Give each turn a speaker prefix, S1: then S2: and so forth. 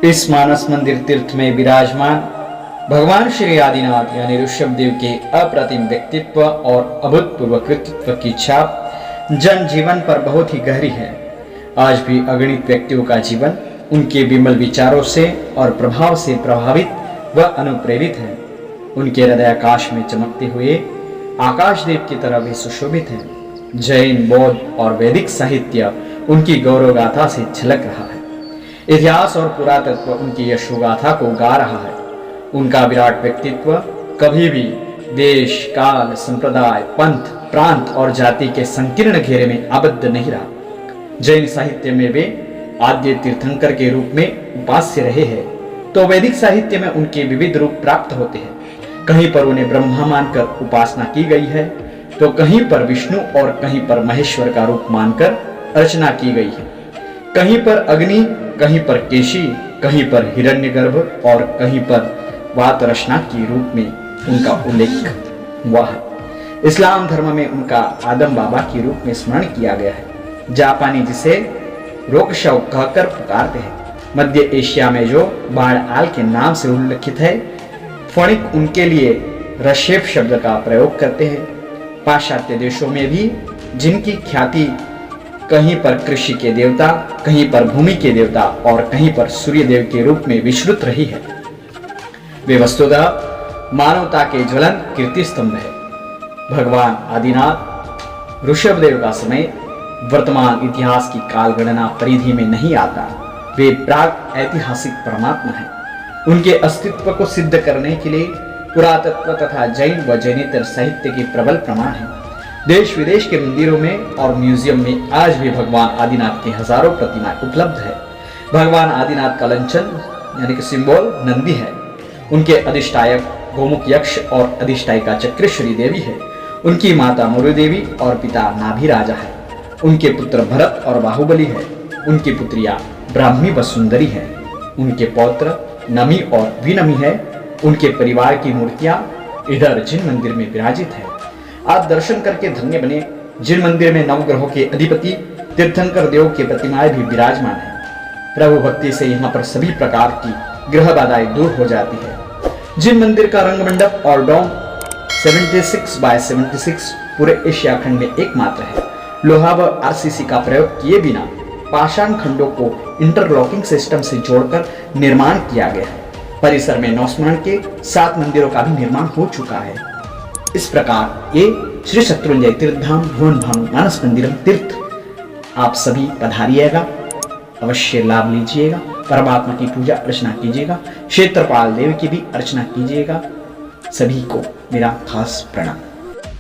S1: इस मानस मंदिर तीर्थ में विराजमान भगवान श्री आदिनाथ यानी ऋषभ देव के अप्रतिम व्यक्तित्व और अभूतपूर्व कृतित्व की छाप जन जीवन पर बहुत ही गहरी है। आज भी अगणित व्यक्तियों का जीवन उनके विमल विचारों से और प्रभाव से प्रभावित व अनुप्रेरित है। उनके हृदय आकाश में चमकते हुए आकाश देव की तरह भी सुशोभित है। जैन, बौद्ध और वैदिक साहित्य उनकी गौरव गाथा से झलक रहा है। इतिहास और पुरातत्व उनकी यशोगाथा को गा रहा है। उनका विराट व्यक्तित्व कभी भी देश, काल, संप्रदाय, पंथ, प्रांत और जाति के संकीर्ण घेरे में आबद्ध नहीं रहा। जैन साहित्य में वे आद्य तीर्थंकर के रूप में उपास्य रहे हैं, तो वैदिक साहित्य में उनके विविध रूप प्राप्त होते हैं। कहीं पर उन्हें ब्रह्मा मानकर उपासना की गई है, तो कहीं पर विष्णु और कहीं पर महेश्वर का रूप मानकर अर्चना की गई है। कहीं पर अग्नि, कहीं पर केशी, कहीं पर हिरण्यगर्भ और कहीं पर वातरचना के रूप में उनका उल्लेख हुआ है। इस्लाम धर्म में उनका आदम बाबा के रूप में स्मरण किया गया है। जापानी जिसे रोकशव कहकर पुकारते हैं। मध्य एशिया में जो बाढ़ आल के नाम से उल्लेखित है, फणिक उनके लिए रशेफ शब्द का प्रयोग करते हैं। पाश्चात्य देशों में भी जिनकी ख्याति कहीं पर कृषि के देवता, कहीं पर भूमि के देवता और कहीं पर सूर्य देव के रूप में विश्रुत रही है, वे वस्तुतः मानवता के ज्वलन कीर्ति स्तंभ है। भगवान आदिनाथ ऋषभ देव का समय वर्तमान इतिहास की कालगणना परिधि में नहीं आता। वे प्राग ऐतिहासिक परमात्मा हैं। उनके अस्तित्व को सिद्ध करने के लिए पुरातत्व तथा जैन व जैनेतर साहित्य के प्रबल प्रमाण हैं। देश विदेश के मंदिरों में और म्यूजियम में आज भी भगवान आदिनाथ की हजारों प्रतिमाएं उपलब्ध है। भगवान आदिनाथ का लंचन यानी कि सिंबल नंदी है। उनके अधिष्ठायक गोमुख यक्ष और अधिष्ठायिका चक्रेश्वरी देवी है। उनकी माता मुरु देवी और पिता नाभि राजा है। उनके पुत्र भरत और बाहुबली है। उनकी पुत्रियां ब्राह्मी व सुंदरी है। उनके पौत्र नमी और विनमी है। उनके परिवार की मूर्तियां इधर जिन मंदिर में विराजित है। आप दर्शन करके धन्य बने। जिन मंदिर में नवग्रहों के अधिपति तीर्थंकर देव की प्रतिमाएं भी विराजमान है। प्रभु भक्ति से यहाँ पर सभी प्रकार की ग्रह बाधाएं दूर हो जाती है। जिन मंदिर का रंग मंडप और डोम 76x76 पूरे एशिया खंड में एकमात्र है। लोहा व आरसीसी का प्रयोग किए बिना पाषाण खंडों को इंटरलॉकिंग सिस्टम से जोड़कर निर्माण किया गया है। परिसर में नौस्मरण के 7 मंदिरों का भी निर्माण हो चुका है। इस प्रकार ये श्री शत्रुंजय तीर्थधाम भुवन भानु मानस मंदिरम तीर्थ आप सभी पधारिएगा, अवश्य लाभ लीजिएगा। परमात्मा की पूजा अर्चना कीजिएगा। क्षेत्रपाल देव की भी अर्चना कीजिएगा। सभी को मेरा खास प्रणाम।